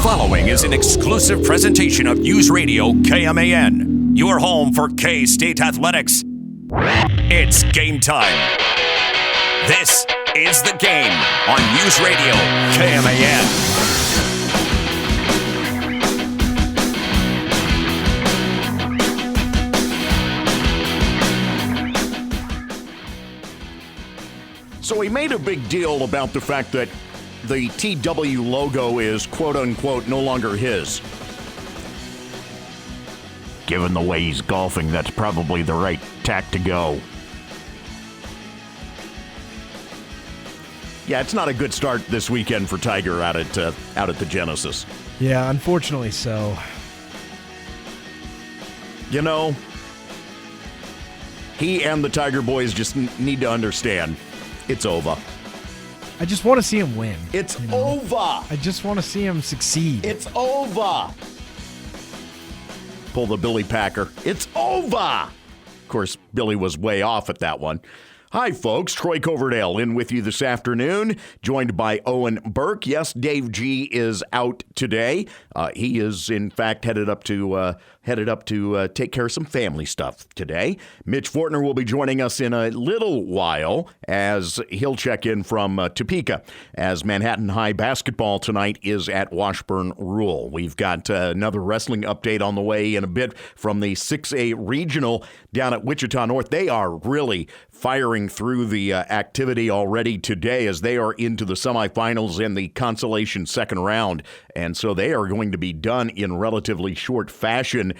following is an exclusive presentation of News Radio KMAN, your home for K-State athletics. It's game time. This is The Game on News Radio KMAN. So he made a big deal about the fact that the TW logo is quote-unquote no longer his. Given the way he's golfing, that's probably the right tack to go. Yeah, it's not a good start this weekend for Tiger out at the Genesis. Yeah, unfortunately so. You know, he and the Tiger boys just need to understand it's over. I just want to see him win. It's over. I just want to see him succeed. It's over. Pull the Billy Packer. It's over. Of course, Billy was way off at that one. Hi, folks. Troy Coverdale in with you this afternoon, joined by Owen Burke. Yes, Dave G is out today. He is, in fact, headed up to take care of some family stuff today. Mitch Fortner will be joining us in a little while as he'll check in from Topeka, as Manhattan High basketball tonight is at Washburn Rule. We've got another wrestling update on the way in a bit from the 6A Regional down at Wichita North. They are really firing through the activity already today as they are into the semifinals and the consolation second round. And so they are going to be done in relatively short fashion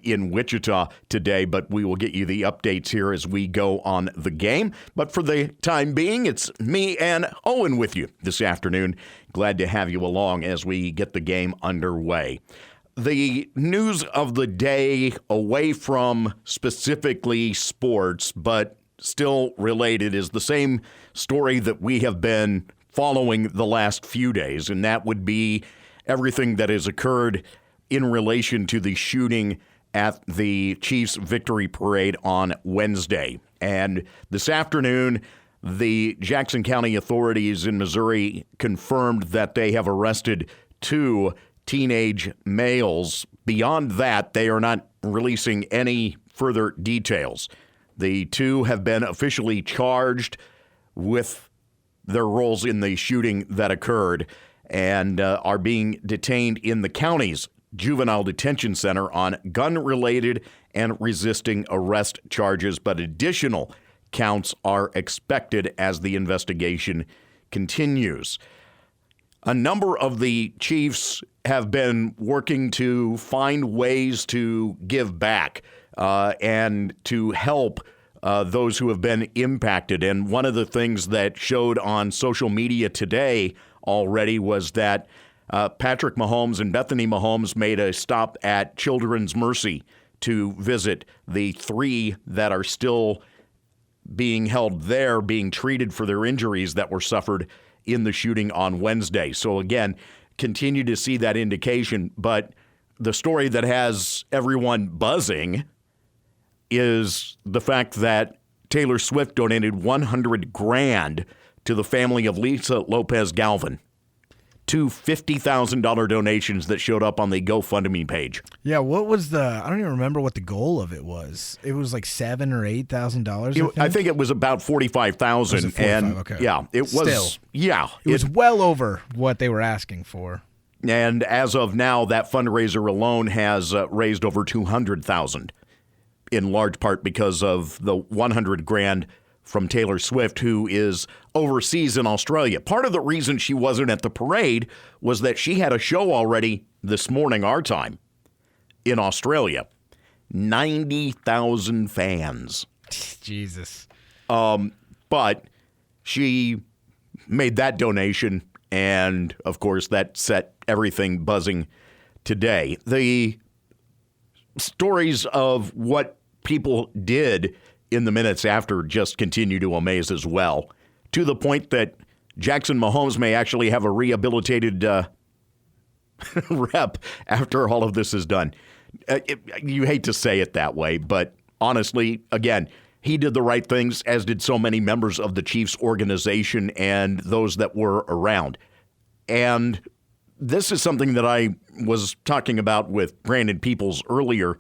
in Wichita today, but we will get you the updates here as we go on the game. But for the time being, it's me and Owen with you this afternoon. Glad to have you along as we get the game underway. The news of the day, away from specifically sports, but still related, is the same story that we have been following the last few days, and that would be everything that has occurred in relation to the shooting at the Chiefs Victory Parade on Wednesday. And this afternoon, the Jackson County authorities in Missouri confirmed that they have arrested 2 teenage males. Beyond that, they are not releasing any further details. The 2 have been officially charged with their roles in the shooting that occurred and are being detained in the county's juvenile detention center on gun-related and resisting arrest charges, but additional counts are expected as the investigation continues. A number of the Chiefs have been working to find ways to give back and to help those who have been impacted. And one of the things that showed on social media today already was that Patrick Mahomes and Bethany Mahomes made a stop at Children's Mercy to visit the 3 that are still being held there, being treated for their injuries that were suffered in the shooting on Wednesday. So again, continue to see that indication. But the story that has everyone buzzing is the fact that Taylor Swift donated $100,000 to the family of Lisa Lopez Galvin. 2 $50,000 donations that showed up on the GoFundMe page. Yeah, what was I don't even remember what the goal of it was. It was like $7,000 or $8,000. I think it was about $45,000. And okay. Yeah, it was. Still, yeah, it was well over what they were asking for. And as of now, that fundraiser alone has raised over $200,000, in large part because of the $100,000 from Taylor Swift, who is overseas in Australia. Part of the reason she wasn't at the parade was that she had a show already this morning, our time, in Australia. 90,000 fans. Jesus. But she made that donation, and, of course, that set everything buzzing today. The stories of what people did in the minutes after just continue to amaze as well, to the point that Jackson Mahomes may actually have a rehabilitated rep after all of this is done. You hate to say it that way, but honestly, again, he did the right things, as did so many members of the Chiefs organization and those that were around. And this is something that I was talking about with Brandon Peoples earlier.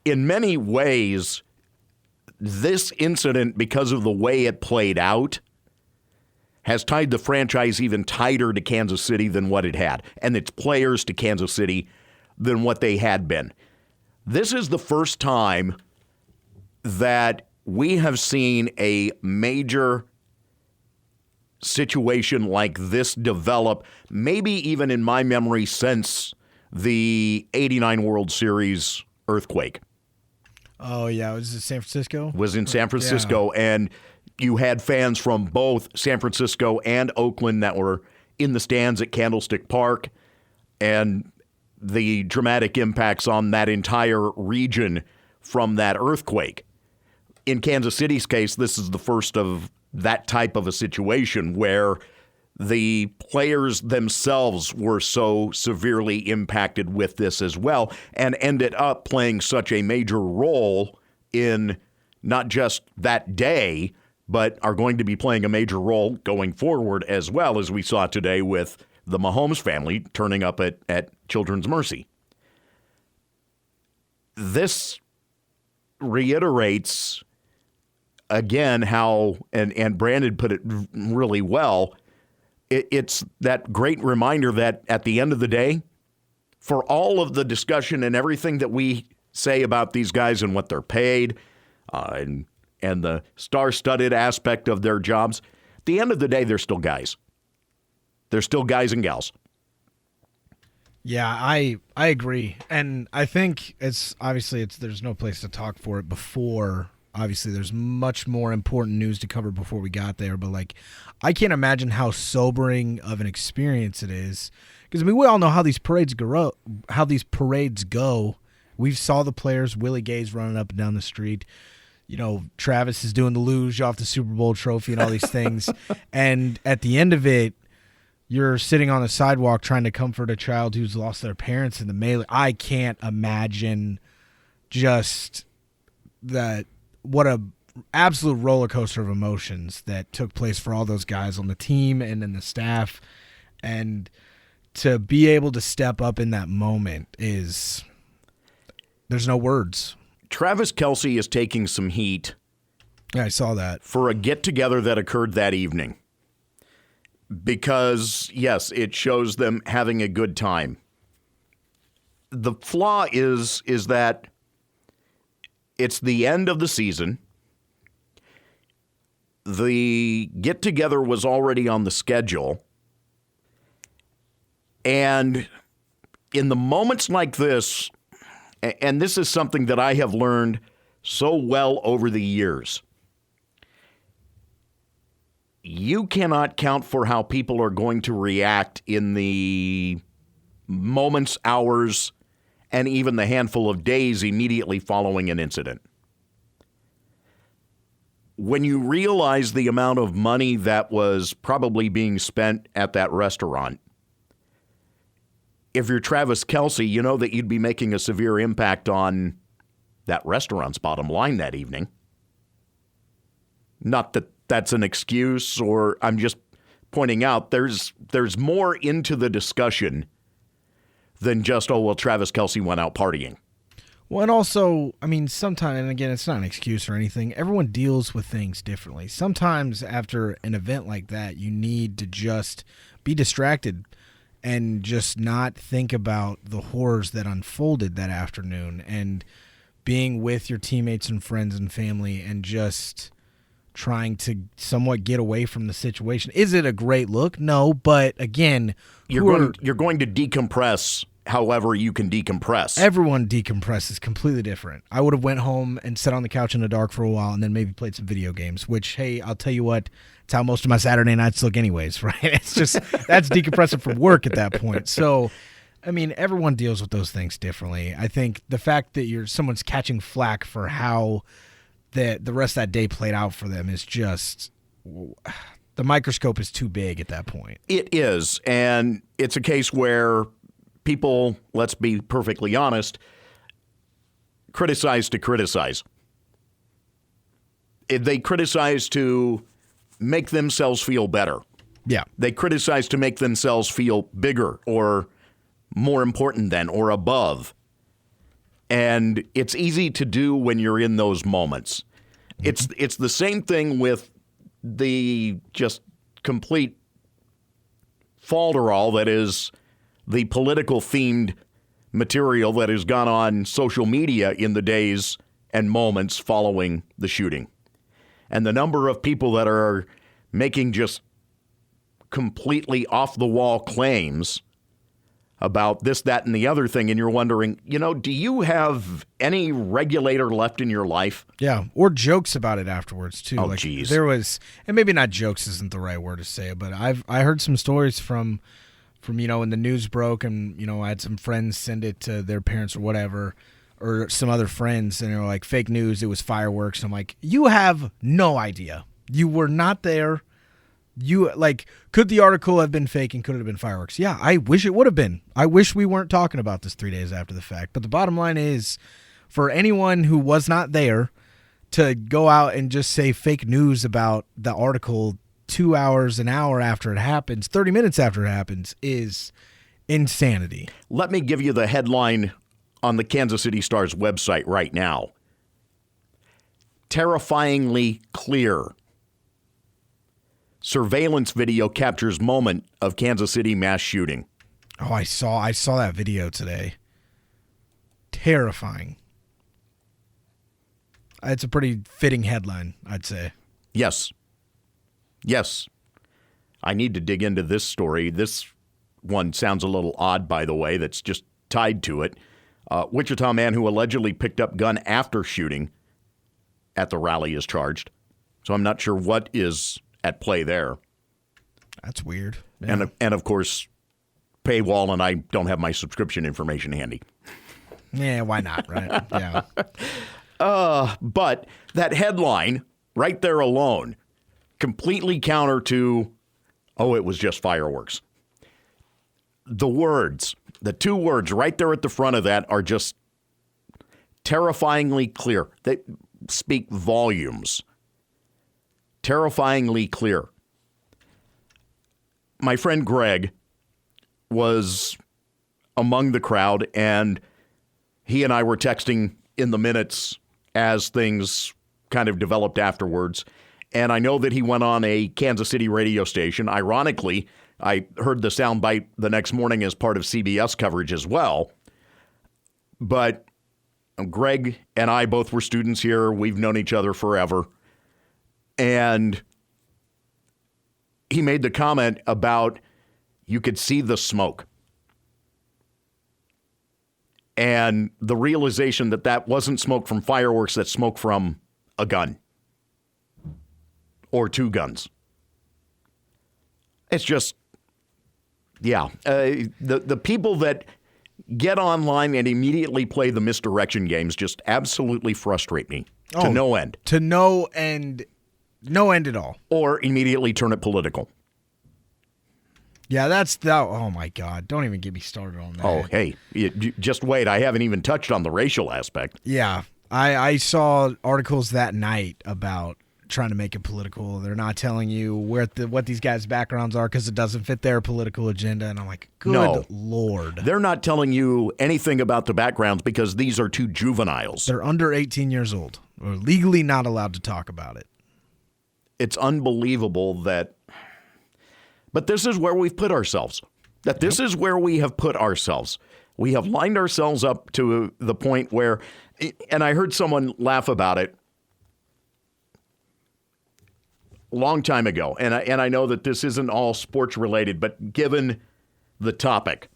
In many ways, this incident, because of the way it played out, has tied the franchise even tighter to Kansas City than what it had, and its players to Kansas City than what they had been. This is the first time that we have seen a major situation like this develop, maybe even in my memory since the 89 World Series earthquake. Oh, yeah. Was it San Francisco? Was in San Francisco, yeah. And you had fans from both San Francisco and Oakland that were in the stands at Candlestick Park, and the dramatic impacts on that entire region from that earthquake. In Kansas City's case, this is the first of that type of a situation where the players themselves were so severely impacted with this as well, and ended up playing such a major role in not just that day, but are going to be playing a major role going forward as well, as we saw today with the Mahomes family turning up at Children's Mercy. This reiterates again how, and Brandon put it really well, it's that great reminder that at the end of the day, for all of the discussion and everything that we say about these guys and what they're paid, and the star-studded aspect of their jobs, at the end of the day, they're still guys. They're still guys and gals. Yeah, I agree. And I think there's no place to talk for it before. Obviously, there's much more important news to cover before we got there. But, I can't imagine how sobering of an experience it is. Because, we all know how these parades go. We've saw the players, Willie Gay's running up and down the street. Travis is doing the luge off the Super Bowl trophy and all these things. And at the end of it, you're sitting on the sidewalk trying to comfort a child who's lost their parents in the melee. I can't imagine just that. What a absolute roller coaster of emotions that took place for all those guys on the team and in the staff. And to be able to step up in that moment there's no words. Travis Kelce is taking some heat. Yeah, I saw that. For a get-together that occurred that evening. Because, yes, it shows them having a good time. The flaw is that it's the end of the season. The get-together was already on the schedule. And in the moments like this, and this is something that I have learned so well over the years, you cannot count for how people are going to react in the moments, hours, and even the handful of days immediately following an incident. When you realize the amount of money that was probably being spent at that restaurant, if you're Travis Kelce, you know that you'd be making a severe impact on that restaurant's bottom line that evening. Not that that's an excuse, or I'm just pointing out there's more into the discussion than just, Travis Kelce went out partying. Well, and also, sometimes, and again, it's not an excuse or anything, everyone deals with things differently. Sometimes after an event like that, you need to just be distracted and just not think about the horrors that unfolded that afternoon, and being with your teammates and friends and family and just trying to somewhat get away from the situation. Is it a great look? No, but again, you're going to decompress however you can decompress. Everyone decompresses completely different. I would have went home and sat on the couch in the dark for a while and then maybe played some video games, which, hey, I'll tell you what, it's how most of my Saturday nights look anyways, right? It's just, that's decompressing from work at that point. So, everyone deals with those things differently. I think the fact that someone's catching flack for how the rest of that day played out for them is just, the microscope is too big at that point. It is, and it's a case where people, let's be perfectly honest, criticize to criticize. They criticize to make themselves feel better. Yeah. They criticize to make themselves feel bigger or more important than or above. And it's easy to do when you're in those moments. Mm-hmm. It's the same thing with the just complete falderall that is the political themed material that has gone on social media in the days and moments following the shooting. And the number of people that are making just completely off-the-wall claims about this, that, and the other thing, and you're wondering, do you have any regulator left in your life? Yeah, or jokes about it afterwards, too. Oh, geez. There was, and maybe not jokes isn't the right word to say it, but I heard some stories from when the news broke, and, I had some friends send it to their parents or whatever, or some other friends, and they were like, fake news, it was fireworks. I'm like, you have no idea. You were not there. Could the article have been fake and could it have been fireworks? Yeah, I wish it would have been. I wish we weren't talking about this 3 days after the fact. But the bottom line is, for anyone who was not there to go out and just say fake news about the article 2 hours, an hour after it happens, 30 minutes after it happens, is insanity. Let me give you the headline on the Kansas City Star's website right now. Terrifyingly clear. Surveillance video captures moment of Kansas City mass shooting. Oh, I saw that video today. Terrifying. It's a pretty fitting headline, I'd say. Yes. I need to dig into this story. This one sounds a little odd, by the way, that's just tied to it. Wichita man who allegedly picked up gun after shooting at the rally is charged. So I'm not sure what is at play there. That's weird. Yeah. And of course, paywall, and I don't have my subscription information handy. Yeah, why not, right? Yeah. But that headline right there alone, completely counter to, it was just fireworks. The two words right there at the front of that are just terrifyingly clear. They speak volumes. Terrifyingly clear. My friend Greg was among the crowd, and he and I were texting in the minutes as things kind of developed afterwards. And I know that he went on a Kansas City radio station. Ironically, I heard the soundbite the next morning as part of CBS coverage as well. But Greg and I both were students here. We've known each other forever. And he made the comment about you could see the smoke. And the realization that wasn't smoke from fireworks, that's smoke from a gun. Or two guns. It's just, the people that get online and immediately play the misdirection games just absolutely frustrate me to no end. To no end. No end at all. Or immediately turn it political. Yeah, oh my God. Don't even get me started on that. Oh, hey, just wait. I haven't even touched on the racial aspect. Yeah, I saw articles that night about trying to make it political. They're not telling you what these guys' backgrounds are because it doesn't fit their political agenda. And I'm like, good Lord. They're not telling you anything about the backgrounds because these are two juveniles. They're under 18 years old. Or legally not allowed to talk about it. It's unbelievable that, but this is where we've put ourselves. This is where we have put ourselves. We have lined ourselves up to the point where, and I heard someone laugh about it a long time ago, and I know that this isn't all sports related, but given the topic,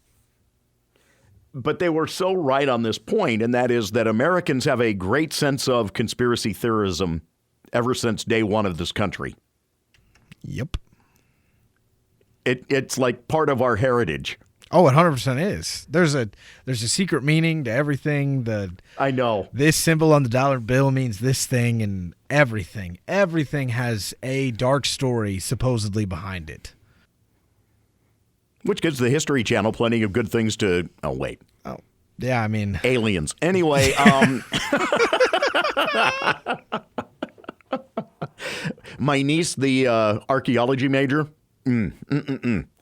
but they were so right on this point, and that is that Americans have a great sense of conspiracy theorism ever since day one of this country. Yep. It's like part of our heritage. Oh, it 100% is. There's a secret meaning to everything. I know. This symbol on the dollar bill means this thing, and everything. Everything has a dark story supposedly behind it. Which gives the History Channel plenty of good things to... Oh, wait. Oh, yeah, I mean... Aliens. Anyway, my niece, the archaeology major,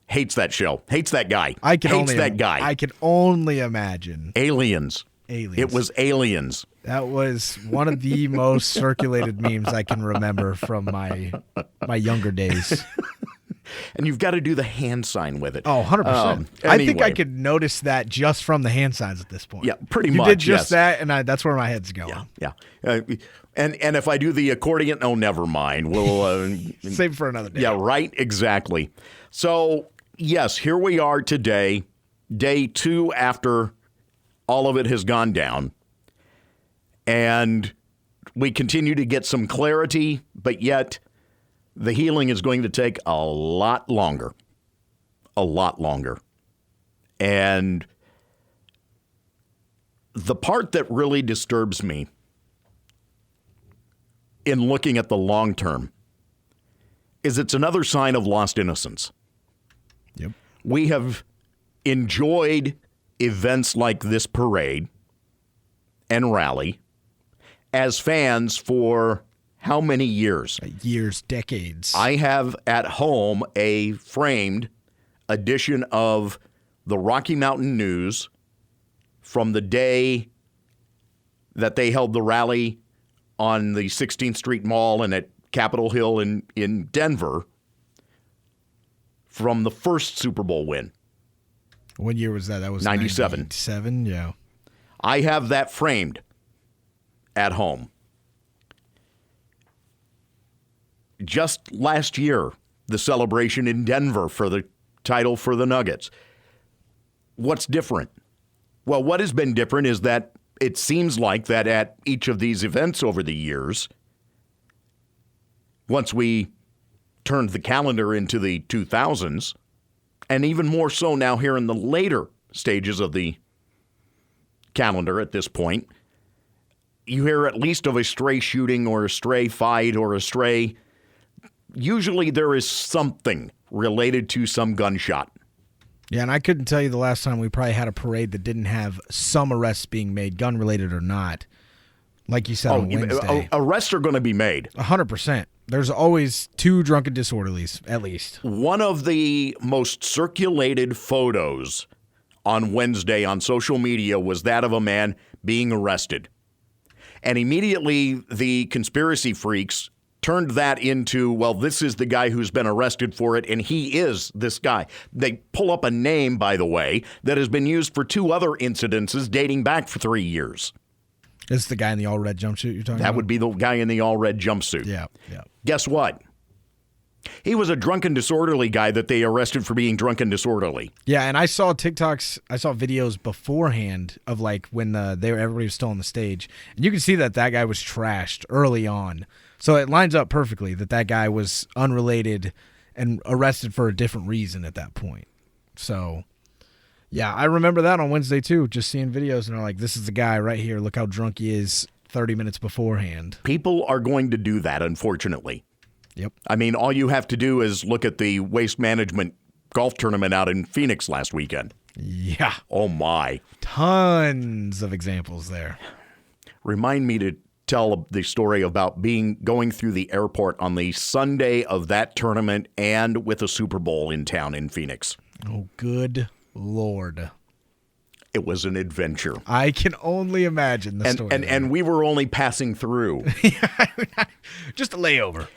Hates that show. Hates that guy. Hates that guy. I can only imagine. Aliens. It was aliens. That was one of the most circulated memes I can remember from my younger days. And you've got to do the hand sign with it. Oh, 100%. I think anyway. I could notice that just from the hand signs at this point. Yeah, pretty you much. You did just yes. that, and that's where my head's going. Yeah. And if I do the accordion, oh, never mind. We'll save it for another day. Yeah, right. Exactly. So, yes, here we are today, day 2 after all of it has gone down. And we continue to get some clarity, but yet the healing is going to take a lot longer. A lot longer. And the part that really disturbs me in looking at the long term is it's another sign of lost innocence. Yep. We have enjoyed events like this parade and rally as fans for how many years? Years, decades. I have at home a framed edition of the Rocky Mountain News from the day that they held the rally on the 16th Street Mall and at Capitol Hill in Denver from the first Super Bowl win. What year was that? That was 97. 97, yeah. I have that framed at home. Just last year, the celebration in Denver for the title for the Nuggets. What's different? Well, what has been different is that it seems like that at each of these events over the years, once we turned the calendar into the 2000s, and even more so now here in the later stages of the calendar at this point, you hear at least of a stray shooting or a stray fight or a stray. Usually there is something related to some gunshot. Yeah, and I couldn't tell you the last time we probably had a parade that didn't have some arrests being made, gun-related or not. Like you said on Wednesday. Arrests are going to be made. 100%. There's always 2 drunken disorderlies, at least. One of the most circulated photos on Wednesday on social media was that of a man being arrested. And immediately the conspiracy freaks turned that into, well, this is the guy who's been arrested for it, and he is this guy. They pull up a name, by the way, that has been used for 2 other incidences dating back for 3 years. It's the guy in the all-red jumpsuit you're talking about? That would be the guy in the all-red jumpsuit. Yeah. Guess what? He was a drunken disorderly guy that they arrested for being drunken disorderly. Yeah, and I saw videos beforehand of like when everybody was still on the stage, and you can see that guy was trashed early on. So it lines up perfectly that guy was unrelated and arrested for a different reason at that point. So, yeah, I remember that on Wednesday too, just seeing videos and they're like, this is the guy right here. Look how drunk he is 30 minutes beforehand. People are going to do that, unfortunately. Yep. I mean, all you have to do is look at the Waste Management golf tournament out in Phoenix last weekend. Yeah. Oh, my. Tons of examples there. Remind me to tell the story about going through the airport on the Sunday of that tournament and with a Super Bowl in town in Phoenix. Oh, good Lord. It was an adventure. I can only imagine the story. And we were only passing through. Just a layover.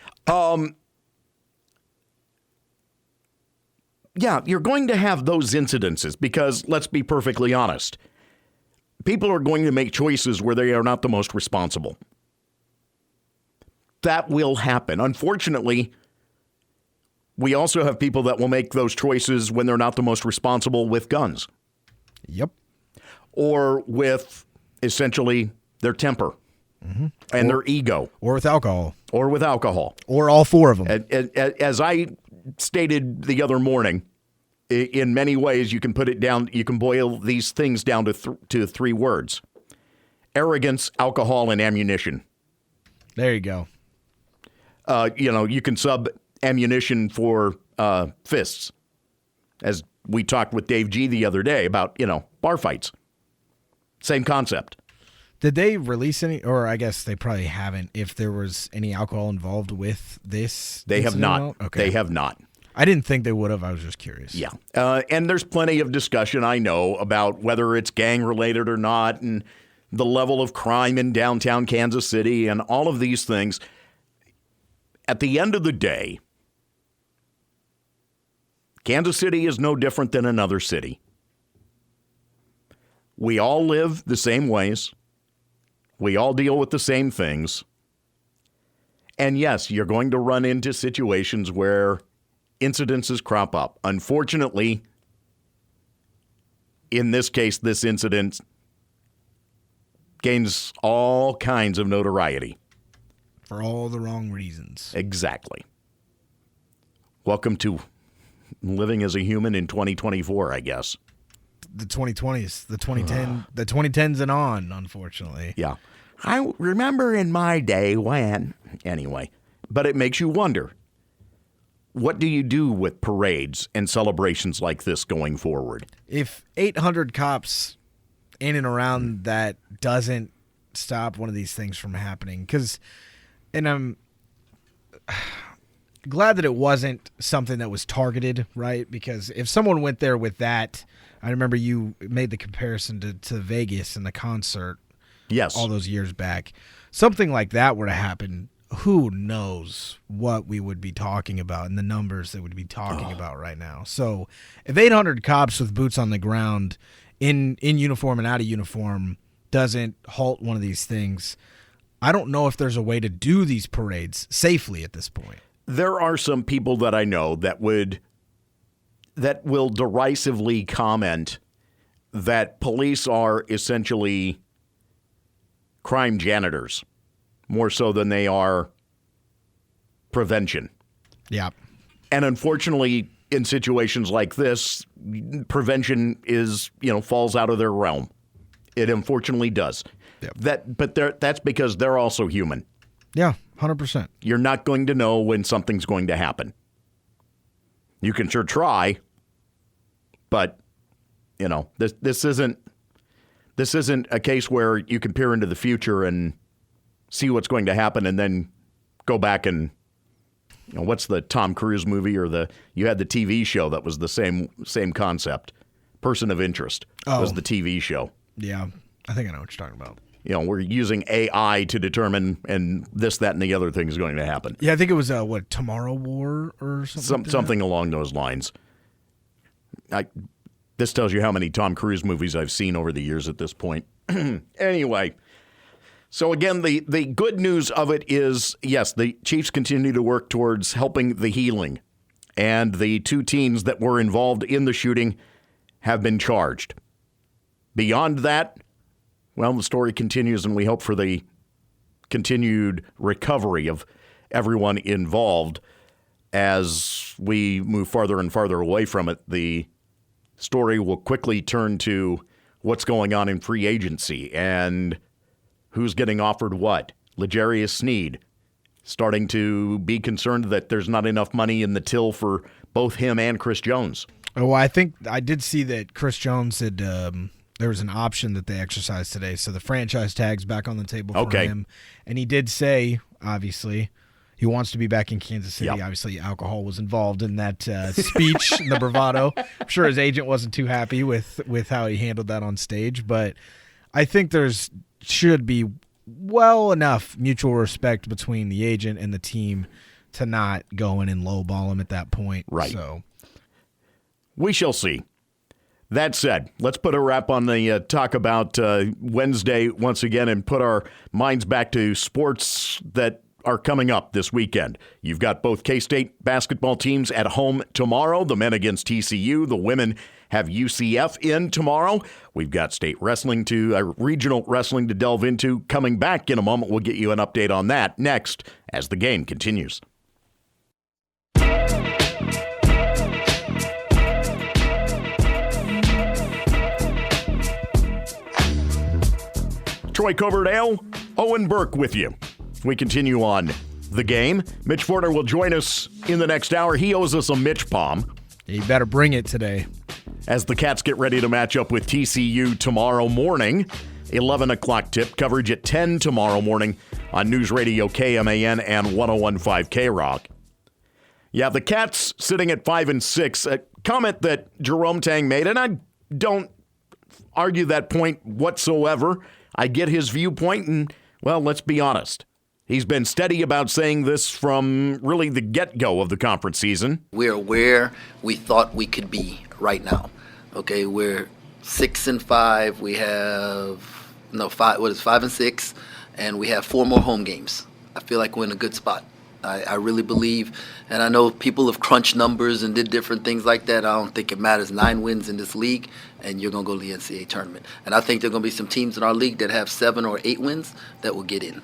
Yeah, you're going to have those incidences because, let's be perfectly honest, people are going to make choices where they are not the most responsible. That will happen. Unfortunately, we also have people that will make those choices when they're not the most responsible with guns. Yep. Or with, essentially, their temper. Mm-hmm. And their ego. Or with alcohol. Or with alcohol. Or all 4 of them. As I stated the other morning, in many ways you can put it down, you can boil these things down to 3 words. Arrogance, alcohol, and ammunition. There you go. You can sub ammunition for fists. As we talked with Dave G the other day about, bar fights. Same concept. Did they release any, or I guess they probably haven't, if there was any alcohol involved with this? They have not. Okay. They have not. I didn't think they would have. I was just curious. Yeah. And there's plenty of discussion, I know, about whether it's gang-related or not and the level of crime in downtown Kansas City and all of these things. At the end of the day, Kansas City is no different than another city. We all live the same ways. We all deal with the same things. And yes, you're going to run into situations where incidences crop up. Unfortunately, in this case, this incident gains all kinds of notoriety. For all the wrong reasons. Exactly. Welcome to living as a human in 2024, I guess. The 2020s, the 2010s and on, unfortunately. Yeah. I remember in my day when, anyway, but it makes you wonder, what do you do with parades and celebrations like this going forward? If 800 cops in and around that doesn't stop one of these things from happening, and I'm glad that it wasn't something that was targeted, right? Because if someone went there with that, I remember you made the comparison to Vegas and the concert. Yes. All those years back. Something like that were to happen, who knows what we would be talking about and the numbers that we'd be talking about right now. So if 800 cops with boots on the ground in uniform and out of uniform doesn't halt one of these things, I don't know if there's a way to do these parades safely at this point. There are some people that I know that will derisively comment that police are essentially crime janitors, more so than they are prevention. Yeah. And unfortunately, in situations like this, prevention falls out of their realm. It unfortunately does. Yep. That's because they're also human. Yeah, 100%. You're not going to know when something's going to happen. You can sure try, but this isn't a case where you can peer into the future and see what's going to happen and then go back and, what's the Tom Cruise movie or you had the TV show that was the same concept. Person of Interest was the TV show. Yeah, I think I know what you're talking about. We're using AI to determine and this, that, and the other thing is going to happen. Yeah, I think it was, Tomorrow War or something? Something along those lines. This tells you how many Tom Cruise movies I've seen over the years at this point. Anyway, so again, the good news of it is, yes, the Chiefs continue to work towards helping the healing. And the two teens that were involved in the shooting have been charged. Beyond that, well, the story continues, and we hope for the continued recovery of everyone involved as we move farther and farther away from it. The story will quickly turn to what's going on in free agency and who's getting offered what. L'Jarius Sneed starting to be concerned that there's not enough money in the till for both him and Chris Jones. Oh, I think I did see that Chris Jones had there was an option that they exercised today, so the franchise tag's back on the table for him. And he did say, obviously, he wants to be back in Kansas City. Yep. Obviously, alcohol was involved in that speech, the bravado. I'm sure his agent wasn't too happy with how he handled that on stage, but I think should be well enough mutual respect between the agent and the team to not go in and lowball him at that point. Right. So we shall see. That said, let's put a wrap on the talk about Wednesday once again and put our minds back to sports that are coming up this weekend. You've got both K-State basketball teams at home tomorrow, the men against TCU. The women have UCF in tomorrow. We've got state wrestling regional wrestling to delve into. Coming back in a moment, we'll get you an update on that next as the game continues. Troy Coverdale, Owen Burke with you. We continue on the game. Mitch Porter will join us in the next hour. He owes us a Mitch Palm. You better bring it today. As the Cats get ready to match up with TCU tomorrow morning. 11 o'clock tip coverage at 10 tomorrow morning on News Radio KMAN and 101.5 K-Rock. Yeah, the Cats sitting at 5-6. A comment that Jerome Tang made, and I don't argue that point whatsoever. I get his viewpoint, and, well, let's be honest. He's been steady about saying this from really the get-go of the conference season. We're where we thought we could be right now. Okay, we're 6-5. We have 5-6, and we have 4 more home games. I feel like we're in a good spot. I really believe, and I know people have crunched numbers and did different things like that. I don't think it matters. 9 wins in this league, and you're going to go to the NCAA tournament. And I think there are going to be some teams in our league that have 7 or 8 wins that will get in.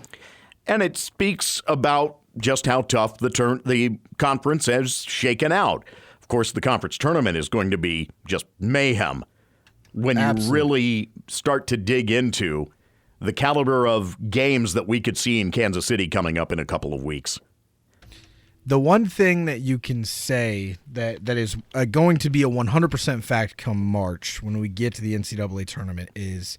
And it speaks about just how tough the conference has shaken out. Of course, the conference tournament is going to be just mayhem when you really start to dig into the caliber of games that we could see in Kansas City coming up in a couple of weeks. The one thing that you can say that is going to be a 100% fact come March when we get to the NCAA tournament is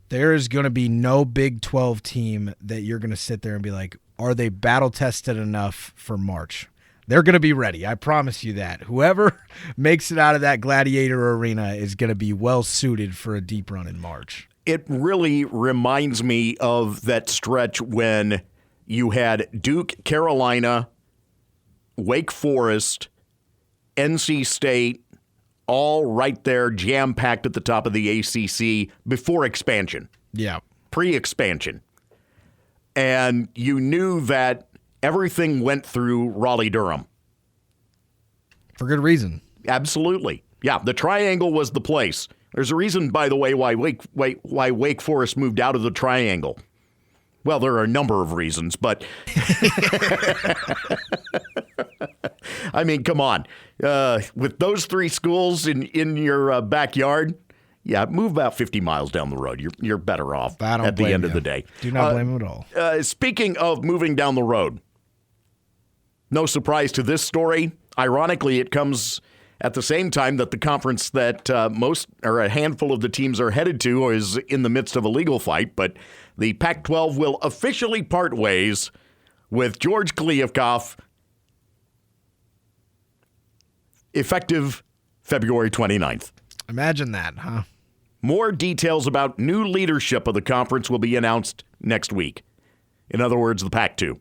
there is going to be no Big 12 team that you're going to sit there and be like, are they battle-tested enough for March? They're going to be ready. I promise you that. Whoever makes it out of that Gladiator Arena is going to be well-suited for a deep run in March. It really reminds me of that stretch when you had Duke, Carolina, Wake Forest, NC State, all right there, jam-packed at the top of the ACC before expansion. Yeah. Pre-expansion. And you knew that everything went through Raleigh-Durham. For good reason. Absolutely. Yeah, the Triangle was the place. There's a reason, by the way, why Wake Forest moved out of the Triangle. Well, there are a number of reasons, but I mean, come on. With those 3 schools in your backyard, yeah, move about 50 miles down the road. You're better off at the end of the day. Do not blame him at all. Speaking of moving down the road, no surprise to this story. Ironically, it comes at the same time that the conference that most or a handful of the teams are headed to is in the midst of a legal fight, but the Pac-12 will officially part ways with George Kliavkoff effective February 29th. Imagine that, huh? More details about new leadership of the conference will be announced next week. In other words, the Pac-2.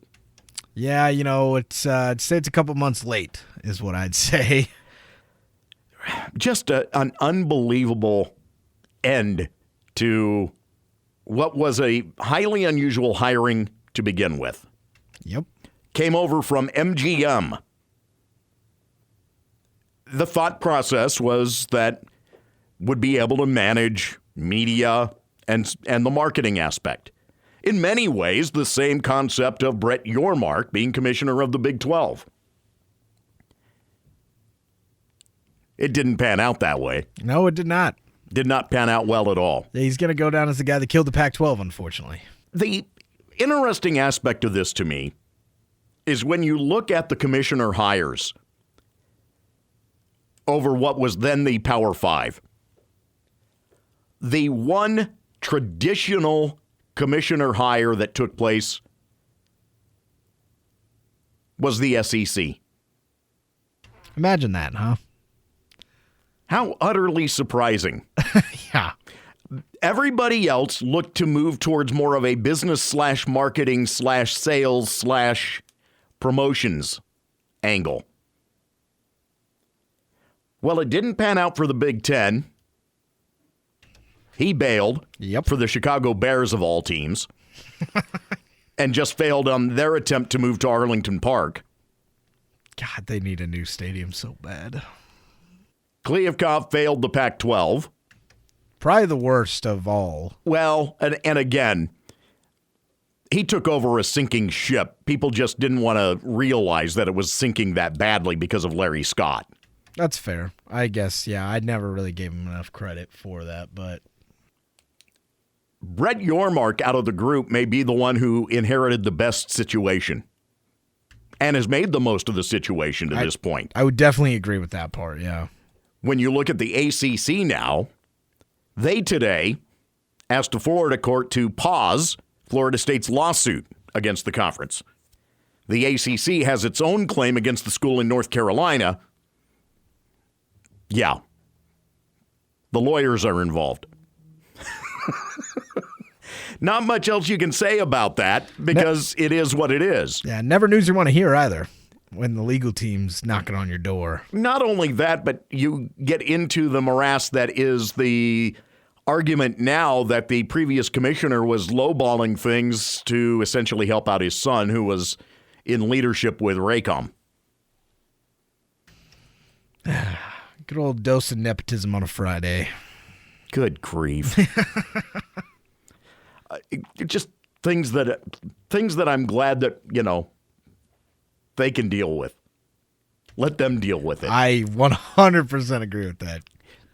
Yeah, it's I'd say it's a couple months late is what I'd say. Just an unbelievable end to what was a highly unusual hiring to begin with. Yep. Came over from MGM. The thought process was that would be able to manage media and the marketing aspect. In many ways, the same concept of Brett Yormark being commissioner of the Big 12. It didn't pan out that way. No, it did not. Did not pan out well at all. Yeah, he's going to go down as the guy that killed the Pac-12, unfortunately. The interesting aspect of this to me is when you look at the commissioner hires over what was then the Power Five. The one traditional commissioner hire that took place was the SEC. Imagine that, huh? How utterly surprising. Yeah. Everybody else looked to move towards more of a business/marketing/sales/promotions angle. Well, it didn't pan out for the Big Ten. He bailed for the Chicago Bears of all teams and just failed on their attempt to move to Arlington Park. God, they need a new stadium so bad. Kliavkoff failed the Pac-12. Probably the worst of all. Well, and again, he took over a sinking ship. People just didn't want to realize that it was sinking that badly because of Larry Scott. That's fair. I guess, yeah, I never really gave him enough credit for that, but... Brett Yormark out of the group may be the one who inherited the best situation and has made the most of the situation to this point. I would definitely agree with that part, yeah. When you look at the ACC now, they today asked a Florida court to pause Florida State's lawsuit against the conference. The ACC has its own claim against the school in North Carolina. Yeah. The lawyers are involved. Not much else you can say about that because it is what it is. Yeah, never news you want to hear either when the legal team's knocking on your door. Not only that, but you get into the morass that is the argument now that the previous commissioner was lowballing things to essentially help out his son, who was in leadership with Raycom. Good old dose of nepotism on a Friday. Good grief. Just things that I'm glad that, they can deal with. Let them deal with it. I 100% agree with that.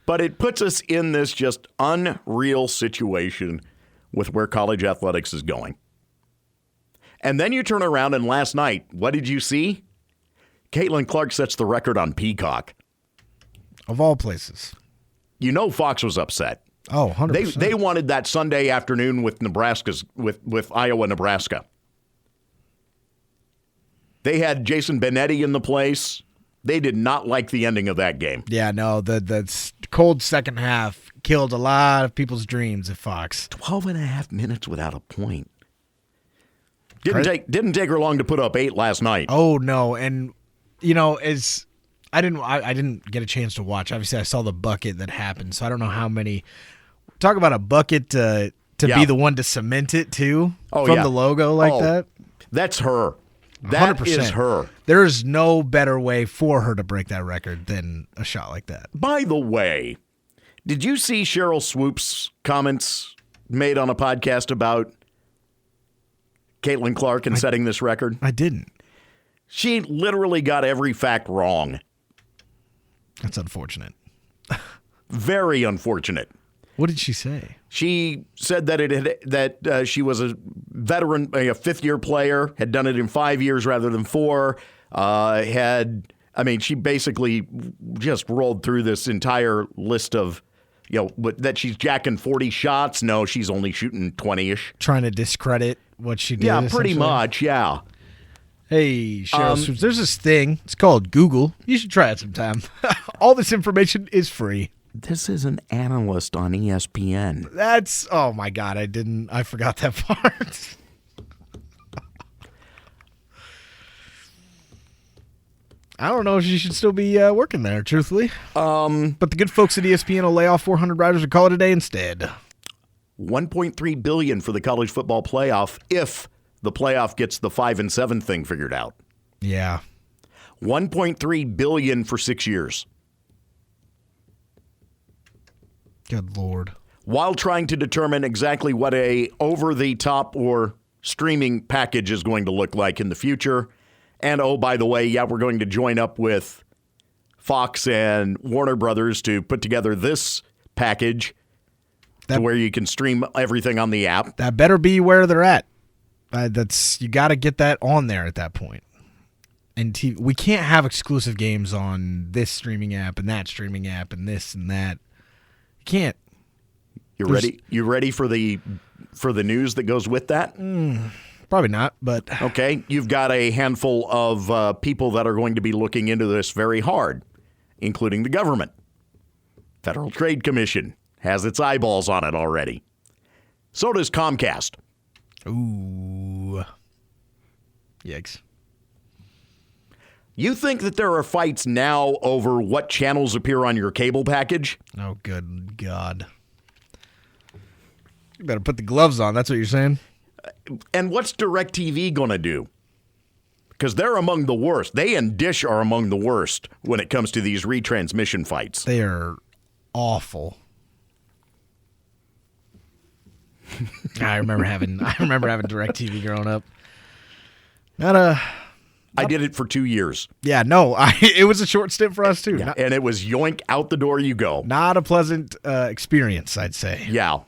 But it puts us in this just unreal situation with where college athletics is going. And then you turn around and last night, what did you see? Caitlin Clark sets the record on Peacock. Of all places. Fox was upset. Oh, 100%. They wanted that Sunday afternoon with with Iowa, Nebraska. They had Jason Benetti in the place. They did not like the ending of that game. Yeah, no, the cold second half killed a lot of people's dreams at Fox. 12 and a half minutes without a point. Didn't take her long to put up 8 last night. Oh no, and as I didn't get a chance to watch. Obviously, I saw the bucket that happened, so I don't know how many. Talk about a bucket to be the one to cement it too from the logo like that. That's her. That 100%. Is her. There's no better way for her to break that record than a shot like that. By the way, did you see Cheryl Swoop's comments made on a podcast about Caitlin Clark and setting this record? I didn't. She literally got every fact wrong. That's unfortunate. Very unfortunate. What did she say? She said that she was a veteran, a fifth-year player, had done it in 5 years rather than 4. She basically just rolled through this entire list of, that she's jacking 40 shots. No, she's only shooting 20-ish. Trying to discredit what she did. Yeah, pretty much. Yeah. Hey, Cheryl Swoops, there's this thing. It's called Google. You should try it sometime. All this information is free. This is an analyst on ESPN. Oh my God, I forgot that part. I don't know if she should still be working there, truthfully. But the good folks at ESPN will lay off 400 writers and call it a day instead. $1.3 billion for the college football playoff if the playoff gets the 5 and 7 thing figured out. Yeah. $1.3 billion for 6 years. Good Lord. While trying to determine exactly what a over-the-top or streaming package is going to look like in the future. And, oh, by the way, we're going to join up with Fox and Warner Brothers to put together this package to where you can stream everything on the app. That better be where they're at. You got to get that on there at that point. And we can't have exclusive games on this streaming app and that streaming app and this and that. Can't. You ready for the news that goes with that? Probably not, but okay. You've got a handful of people that are going to be looking into this very hard, including the government. Federal Trade Commission has its eyeballs on it already. So does Comcast. Ooh. Yikes. You think that there are fights now over what channels appear on your cable package? Oh, good God. You better put the gloves on. That's what you're saying? And what's DirecTV going to do? Because they're among the worst. They and Dish are among the worst when it comes to these retransmission fights. They are awful. I remember having DirecTV growing up. I did it for 2 years. Yeah, no, it was a short stint for us too. Yeah, and it was yoink, out the door you go. Not a pleasant experience, I'd say. Yeah.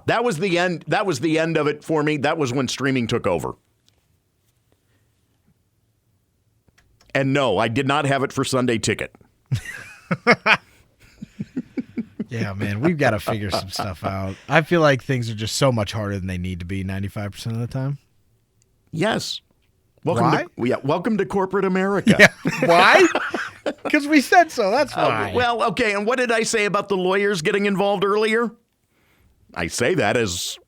That was the end. That was the end of it for me. That was when streaming took over. And no, I did not have it for Sunday Ticket. Yeah, man, we've got to figure some stuff out. I feel like things are just so much harder than they need to be 95% of the time. Yes. Why? Welcome to corporate America. Yeah. Why? Because we said so. That's why. Well, okay. And what did I say about the lawyers getting involved earlier? I say that as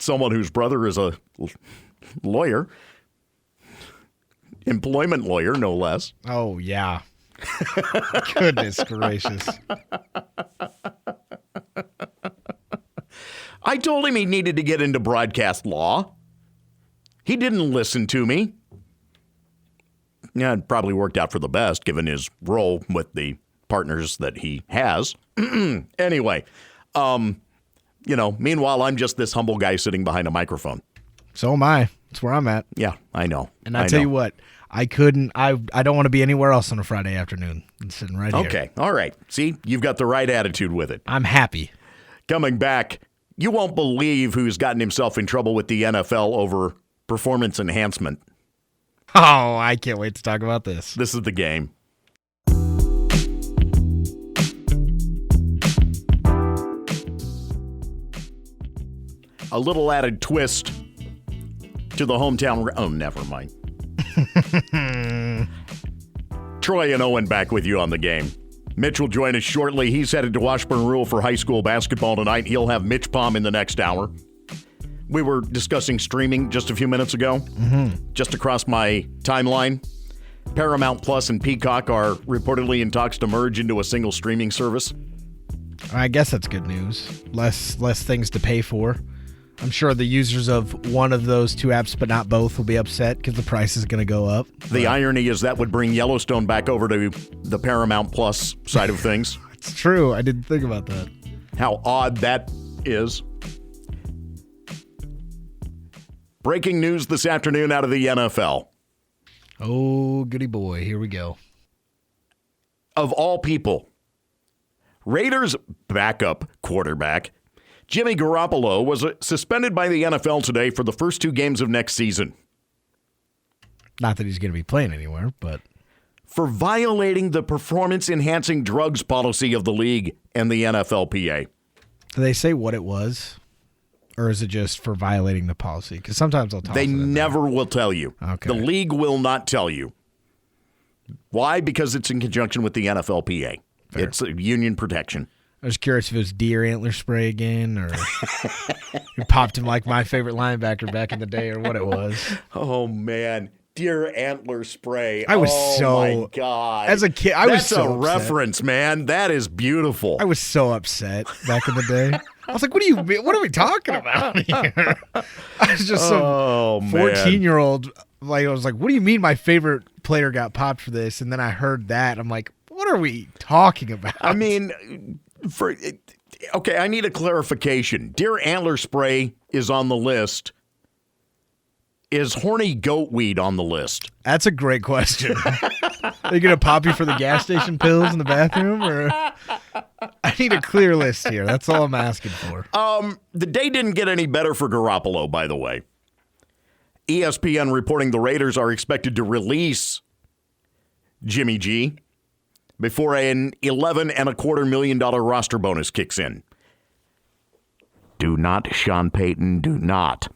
someone whose brother is a lawyer, employment lawyer, no less. Oh, yeah. Goodness gracious. I told him he needed to get into broadcast law. He didn't listen to me. Yeah, it probably worked out for the best given his role with the partners that he has. Anyway, meanwhile, I'm just this humble guy sitting behind a microphone. So am I. That's where I'm at. Yeah, I know. And I tell you what, I don't want to be anywhere else on a Friday afternoon. I'm sitting right here. Okay, all right. See, you've got the right attitude with it. I'm happy. Coming back, you won't believe who's gotten himself in trouble with the NFL over performance enhancement. Oh, I can't wait to talk about this. This is the game. A little added twist to the hometown. Oh, never mind. Troy and Owen back with you on the game. Mitch will join us shortly. He's headed to Washburn Rural for high school basketball tonight. He'll have Mitch Palm in the next hour. We were discussing streaming just a few minutes ago. Just across my timeline, Paramount Plus and Peacock are reportedly in talks to merge into a single streaming service. I guess that's good news. Less things to pay for. I'm sure the users of one of those two apps, but not both, will be upset because the price is going to go up. The irony is that would bring Yellowstone back over to the Paramount Plus side of things. It's true. I didn't think about that. How odd that is. Breaking news this afternoon out of the NFL. Oh, goody boy. Here we go. Of all people, Raiders backup quarterback Jimmy Garoppolo was suspended by the NFL today for the first 2 games of next season. Not that he's going to be playing anywhere, but for violating the performance-enhancing drugs policy of the league and the NFLPA. Do they say what it was? Or is it just for violating the policy? Because sometimes they'll tell They never will tell you. Okay. The league will not tell you. Why? Because it's in conjunction with the NFLPA. Fair. It's a union protection. I was curious if it was deer antler spray again, or it popped him like my favorite linebacker back in the day, or what it was. Oh, man. Deer antler spray. I was my God. As a kid, I was so That's a upset. Reference, man. That is beautiful. I was so upset back in the day. I was like, what are we talking about here? I was just some 14-year-old. Like, I was like, what do you mean my favorite player got popped for this? And then I heard that. I'm like, what are we talking about? I mean, okay, I need a clarification. Deer antler spray is on the list. Is horny goat weed on the list? That's a great question. Are you going to pop you for the gas station pills in the bathroom? Or I need a clear list here. That's all I'm asking for. The day didn't get any better for Garoppolo, by the way. ESPN reporting the Raiders are expected to release Jimmy G before an $11.25 million roster bonus kicks in. Do not, Sean Payton, do not.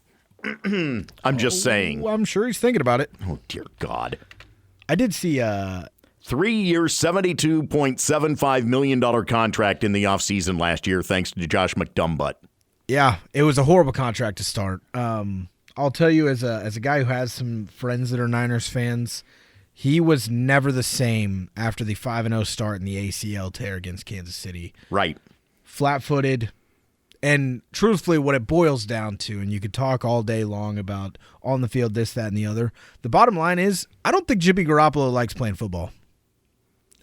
I'm just saying. Well, I'm sure he's thinking about it. Oh, dear God. I did see 3-year, $72.75 million contract in the offseason last year, thanks to Josh McDumbutt. Yeah, it was a horrible contract to start. I'll tell you, as a guy who has some friends that are Niners fans, he was never the same after the 5-0 start in the ACL tear against Kansas City. Right. Flat-footed. And truthfully, what it boils down to, and you could talk all day long about on the field, this, that, and the other, the bottom line is I don't think Jimmy Garoppolo likes playing football.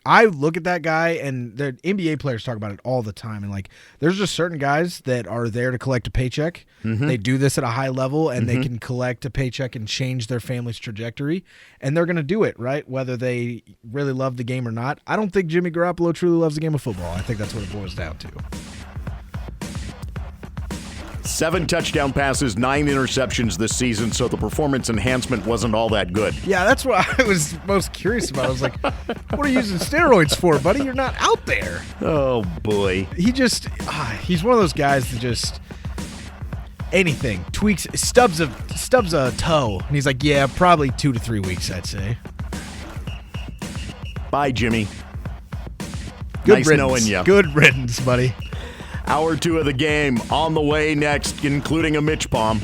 I look at that guy, and the NBA players talk about it all the time. And, like, there's just certain guys that are there to collect a paycheck. Mm-hmm. They do this at a high level, and they can collect a paycheck and change their family's trajectory. And they're going to do it, right, whether they really love the game or not. I don't think Jimmy Garoppolo truly loves the game of football. I think that's what it boils down to. 7 touchdown passes, 9 interceptions this season, so the performance enhancement wasn't all that good. Yeah, that's what I was most curious about. I was like, what are you using steroids for, buddy? You're not out there. Oh, boy. He's one of those guys that just, anything. Tweaks, stubs a toe. And he's like, yeah, probably 2 to 3 weeks, I'd say. Bye, Jimmy. Good nice riddance. knowing you. Good riddance, buddy. Hour 2 of the game on the way next, including a Mitch Palm.